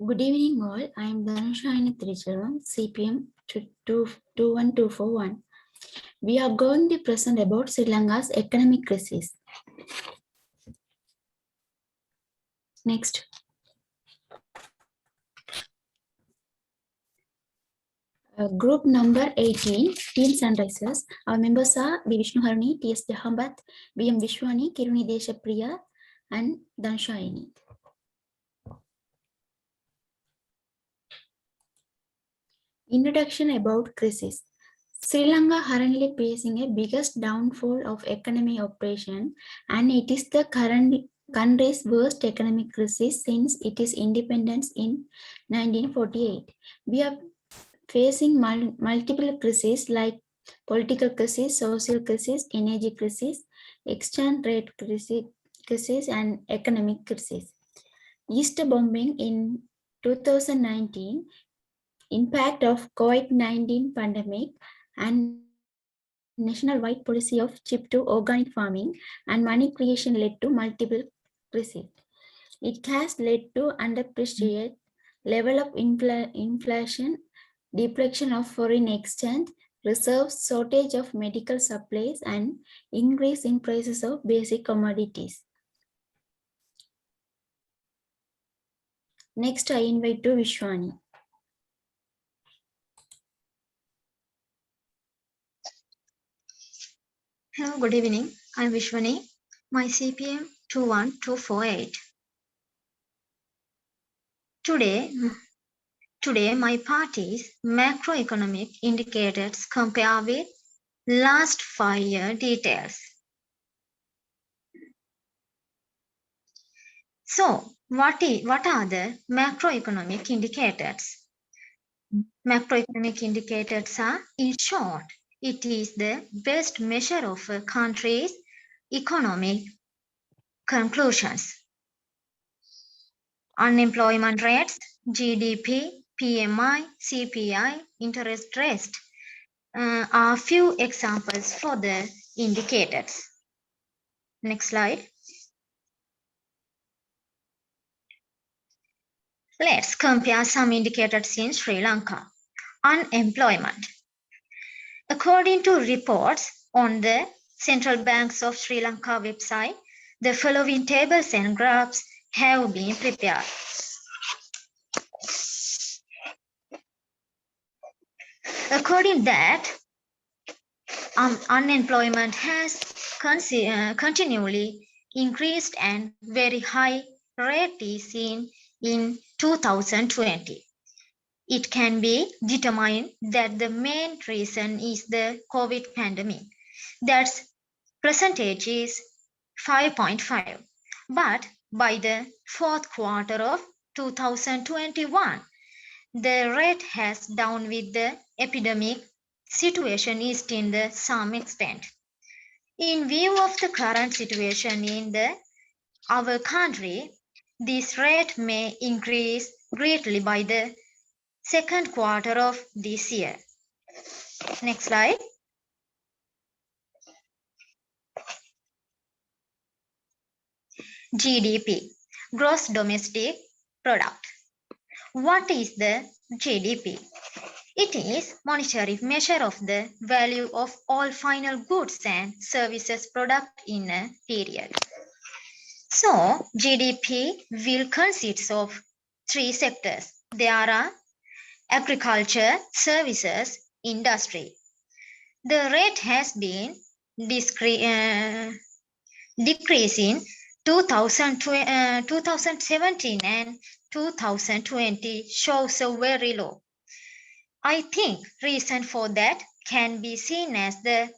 Good evening all. I am Dhanushayani Tricharam, CPM 21241. We are going to present about Sri Lanka's economic crisis. Next. Group number 18, Team Sunrisers. Our members are B. Vishnu Harani, T.S. Jahambat, B.M. Vishwani, Kiruni Deshapriya, and Dhanushayani. Introduction about crisis. Sri Lanka currently facing a biggest downfall of economic operation, and it is the country's worst economic crisis since its independence in 1948. We are facing multiple crises like political crisis, social crisis, energy crisis, exchange rate crisis, and economic crisis. East bombing in 2019, impact of COVID-19 pandemic, and nationwide policy of chip to organic farming and money creation led to multiple crises. It has led to unprecedented level of inflation, depletion of foreign exchange reserves, shortage of medical supplies, and increase in prices of basic commodities. Next, I invite to Vishwani. Hello, good evening. I'm Vishwani. My CPM 21248. Today my party's macroeconomic indicators compare with last 5-year details. So, what are the macroeconomic indicators? Macroeconomic indicators are, in short, it is the best measure of a country's economic conclusions. Unemployment rates, GDP, PMI, CPI, interest rates are few examples for the indicators. Next slide. Let's compare some indicators in Sri Lanka. Unemployment. According to reports on the Central Banks of Sri Lanka website, the following tables and graphs have been prepared. According that, unemployment has continually increased and very high rate is seen in 2020. It can be determined that the main reason is the COVID pandemic. That's percentage is 5.5. But by the fourth quarter of 2021, the rate has down with the epidemic situation eased in the some extent. In view of the current situation in our country, this rate may increase greatly by the second quarter of this year. Next slide. GDP, gross domestic product. What is the GDP? It is monetary measure of the value of all final goods and services product in a period. So, GDP will consist of 3 sectors. There are agriculture, services, industry. The rate has been decreasing 2017 and 2020 shows a very low. I think reason for that can be seen as the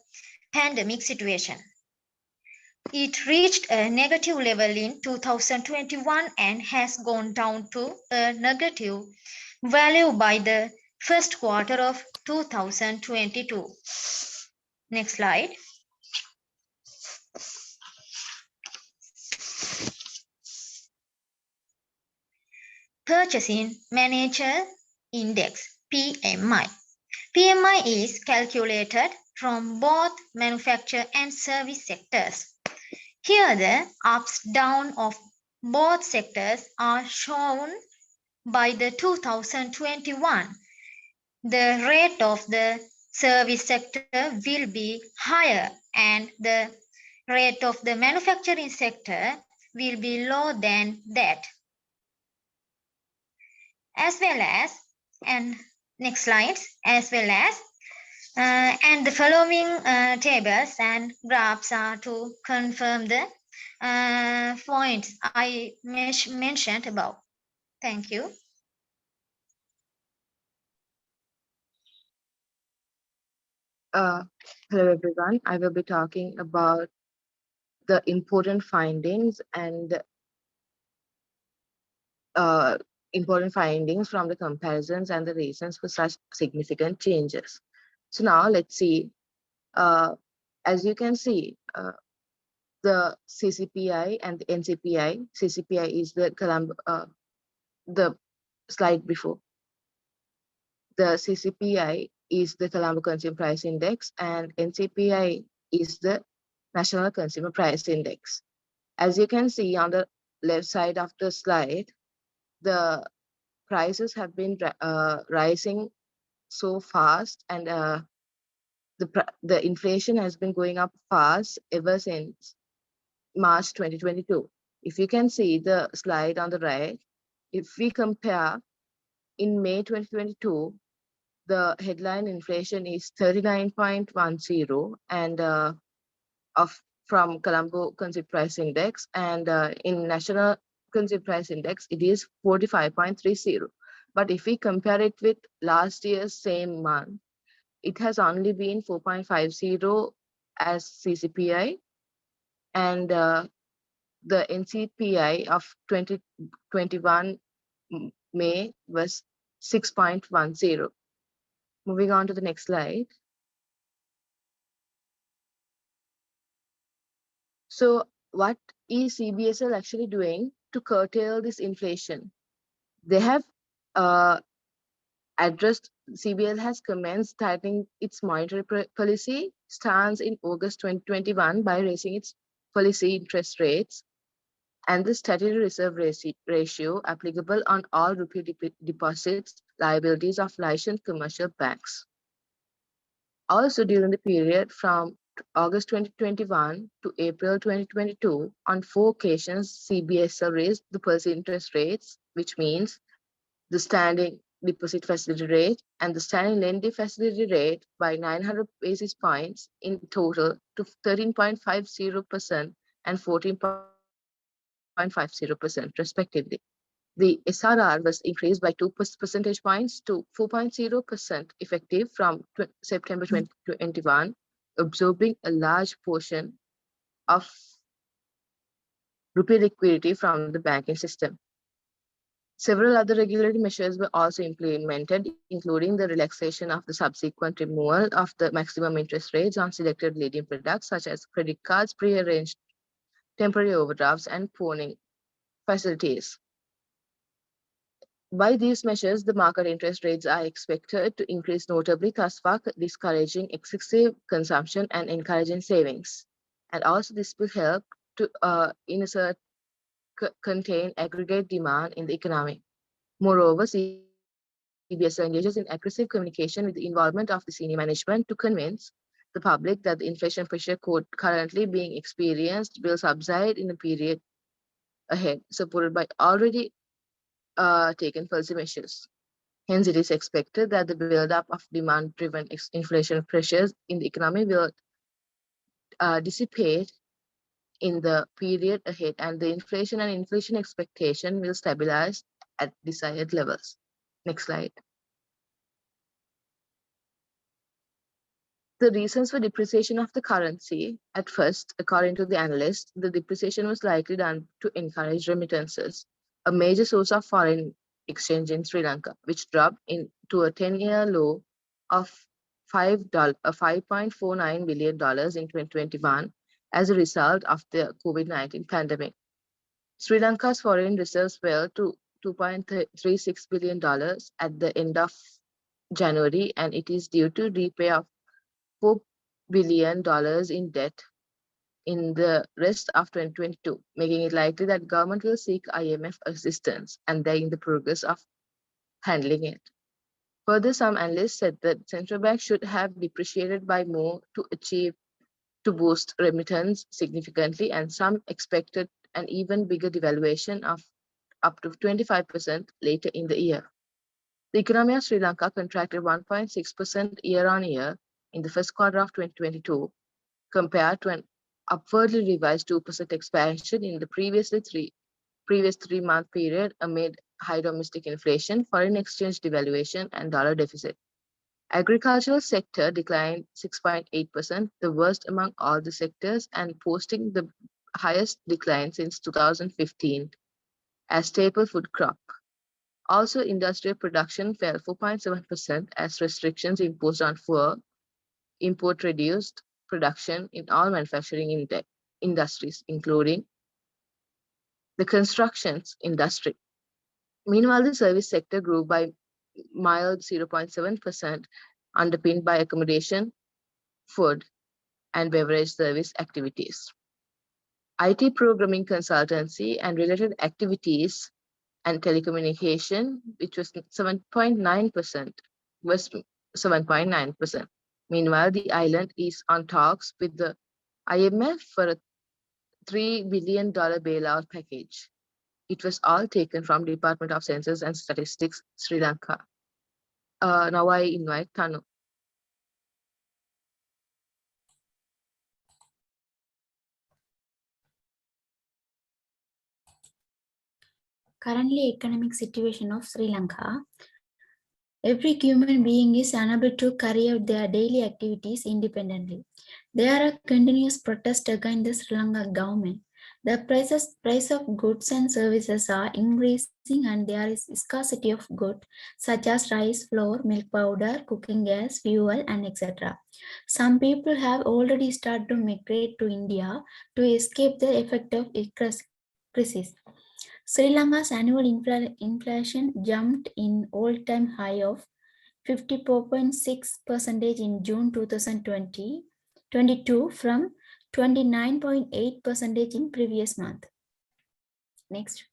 pandemic situation. It reached a negative level in 2021 and has gone down to a negative value by the first quarter of 2022. Next slide. Purchasing Manager Index, PMI. PMI is calculated from both manufacture and service sectors. Here the ups down of both sectors are shown by the 2021, the rate of the service sector will be higher and the rate of the manufacturing sector will be lower than that. As well as, and next slide, as well as, and the following tables and graphs are to confirm the points I mentioned above. Thank you. Hello everyone. I will be talking about the important findings and important findings from the comparisons and the reasons for such significant changes. So now let's see. As you can see, the CCPI and the NCPI. CCPI is the slide before. The CCPI is the Colombo Consumer Price Index, and NCPI is the National Consumer Price Index. As you can see on the left side of the slide, the prices have been rising so fast, and the inflation has been going up fast ever since March 2022. If you can see the slide on the right, if we compare in May 2022, the headline inflation is 39.10 and from Colombo Consumer Price Index, and in National Consumer Price Index, it is 45.30. But if we compare it with last year's same month, it has only been 4.50 as CCPI, and the NCPI of 2021 May was 6.10. Moving on to the next slide. So what is CBSL actually doing to curtail this inflation? They have CBL has commenced tightening its monetary policy stance in August 2021 by raising its policy interest rates and the statutory reserve ratio applicable on all rupee deposits liabilities of licensed commercial banks. Also, during the period from August 2021 to April 2022, on 4 occasions, CBSL raised the policy interest rates, which means the standing deposit facility rate and the standing lending facility rate by 900 basis points in total to 13.50% and 14.50% respectively. The SRR was increased by 2 percentage points to 4.0% effective from September 2021, absorbing a large portion of rupee liquidity from the banking system. Several other regulatory measures were also implemented, including the relaxation of the subsequent removal of the maximum interest rates on selected leading products such as credit cards, pre-arranged temporary overdrafts, and pawning facilities. By these measures, the market interest rates are expected to increase notably, thus far discouraging excessive consumption and encouraging savings. And also this will help to contain aggregate demand in the economy. Moreover, CBS engages in aggressive communication with the involvement of the senior management to convince the public that the inflation pressure currently being experienced will subside in the period ahead, supported by already taken policy measures. Hence, it is expected that the build-up of demand-driven inflation pressures in the economy will dissipate in the period ahead, and the inflation and inflation expectation will stabilize at desired levels. Next slide. The reasons for depreciation of the currency: at first, according to the analysts, the depreciation was likely done to encourage remittances, a major source of foreign exchange in Sri Lanka, which dropped to a 10-year low of $5.49 billion in 2021 as a result of the COVID-19 pandemic. Sri Lanka's foreign reserves fell to $2.36 billion at the end of January, and it is due to repay of $4 billion in debt in the rest of 2022, making it likely that government will seek IMF assistance, and they in the progress of handling it. Further, some analysts said that central banks should have depreciated by more to boost remittance significantly, and some expected an even bigger devaluation of up to 25% later in the year. The economy of Sri Lanka contracted 1.6% year on year in the first quarter of 2022, compared to an upwardly revised 2% expansion in the previous 3-month period amid high domestic inflation, foreign exchange devaluation, and dollar deficit. Agricultural sector declined 6.8%, the worst among all the sectors, and posting the highest decline since 2015 as staple food crop. Also, industrial production fell 4.7% as restrictions imposed on fuel import reduced production in all manufacturing industries, including the constructions industry. Meanwhile, the service sector grew by mild 0.7%, underpinned by accommodation, food, and beverage service activities. IT programming consultancy and related activities and telecommunication, which was 7.9%, was 7.9%. Meanwhile, the island is on talks with the IMF for a $3 billion bailout package. It was all taken from Department of Census and Statistics, Sri Lanka. Now I invite Tanu. Currently economic situation of Sri Lanka. Every human being is unable to carry out their daily activities independently. There are continuous protests against the Sri Lanka government. The price of goods and services are increasing and there is scarcity of goods such as rice, flour, milk powder, cooking gas, fuel, and etc. Some people have already started to migrate to India to escape the effect of crisis. Sri Lanka's annual inflation jumped in all-time high of 54.6% in June 2022 from 29.8% in previous month. Next.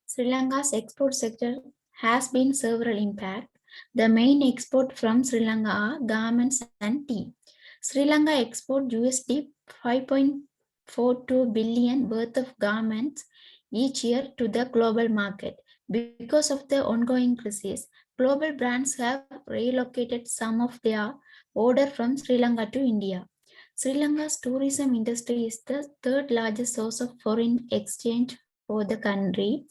Sri Lanka's export sector has been several impact. The main export from Sri Lanka are garments and tea. Sri Lanka export USD 5.42 billion worth of garments each year to the global market. Because of the ongoing crisis, global brands have relocated some of their order from Sri Lanka to India. Sri Lanka's tourism industry is the third largest source of foreign exchange for the country.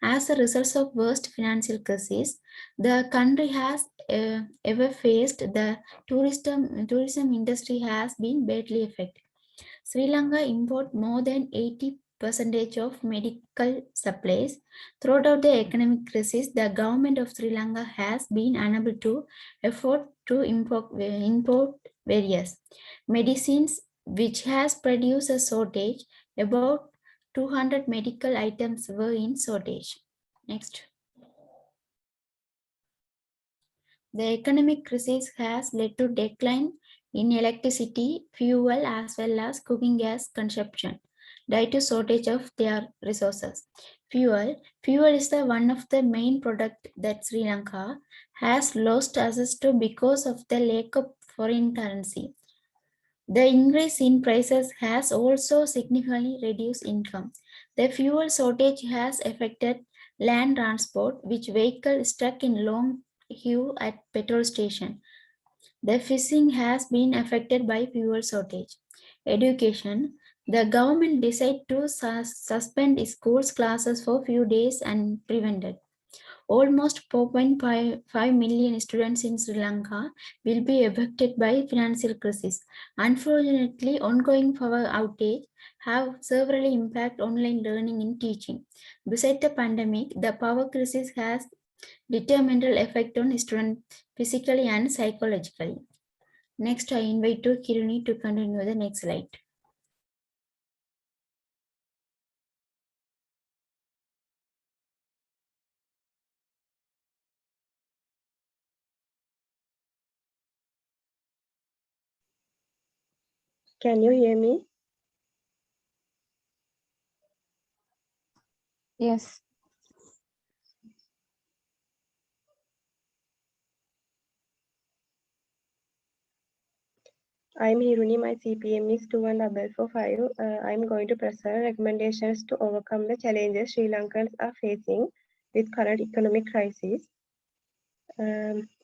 As a result of worst financial crisis the country has ever faced, the tourism industry has been badly affected. Sri Lanka import more than 80% of medical supplies. Throughout the economic crisis, the government of Sri Lanka has been unable to afford to import various medicines, which has produced a shortage. About 200 medical items were in shortage. Next. The economic crisis has led to decline in electricity, fuel, as well as cooking gas consumption due to shortage of their resources. Fuel is the one of the main product that Sri Lanka has lost access to because of the lack of foreign currency. The increase in prices has also significantly reduced income. The fuel shortage has affected land transport, which vehicles stuck in long queue at petrol station. The fishing has been affected by fuel shortage. Education. The government decided to suspend schools classes for few days and prevented. Almost 4.5 million students in Sri Lanka will be affected by financial crisis. Unfortunately, ongoing power outage have severely impacted online learning and teaching. Besides the pandemic, the power crisis has detrimental effect on students physically and psychologically. Next, I invite to Kiruni to continue the next slide. Can you hear me? Yes. I'm Hiruni, my CPM is 21445. I'm going to present recommendations to overcome the challenges Sri Lankans are facing with current economic crisis.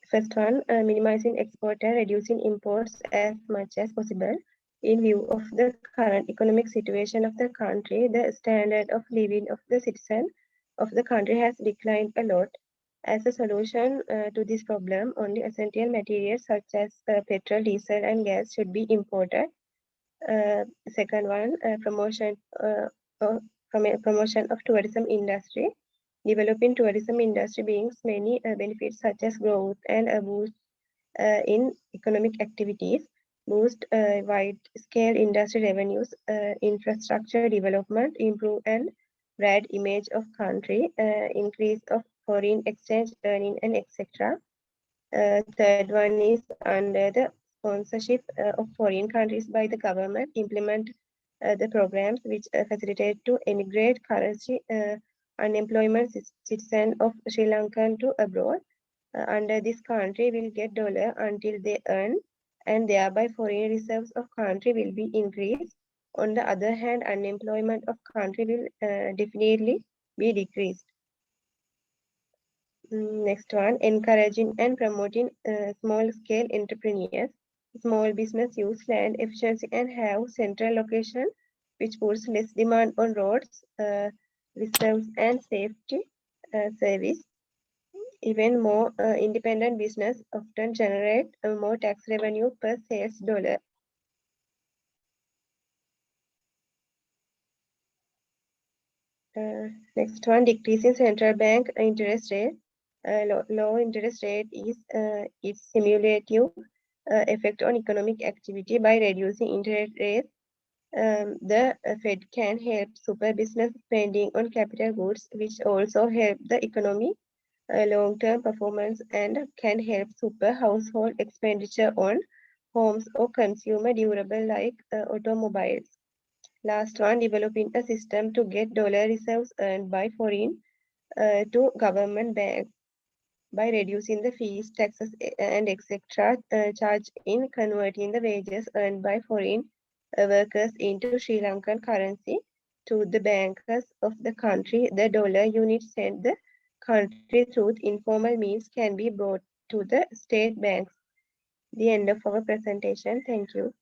First one, minimizing export and reducing imports as much as possible. In view of the current economic situation of the country, the standard of living of the citizen of the country has declined a lot. As a solution to this problem, only essential materials such as petrol, diesel, and gas should be imported. Second one, of, promotion of tourism industry. Developing tourism industry brings many benefits such as growth and a boost in economic activities, boost wide-scale industry revenues, infrastructure development, improve and brand image of country, increase of foreign exchange earning, and etc. Third one is under the sponsorship of foreign countries by the government, implement the programs which facilitate to emigrate currency unemployment citizen of Sri Lankan to abroad. Under this country will get dollar until they earn, and thereby foreign reserves of country will be increased. On the other hand, unemployment of country will definitely be decreased. Next one, encouraging and promoting small-scale entrepreneurs. Small business use land efficiency and have central location, which puts less demand on roads, reserves, and safety service. Even more independent business often generate more tax revenue per sales dollar. Next one, decreasing central bank interest rate. Low interest rate is its simulative effect on economic activity by reducing interest rates. The Fed can help super business spending on capital goods, which also help the economy long-term performance and can help super household expenditure on homes or consumer durable like automobiles. Last one, developing a system to get dollar reserves earned by foreign to government banks by reducing the fees, taxes, and etc. Charged in converting the wages earned by foreign workers into Sri Lankan currency to the bankers of the country. The dollar unit sent the country through informal means can be brought to the state banks. The end of our presentation. Thank you.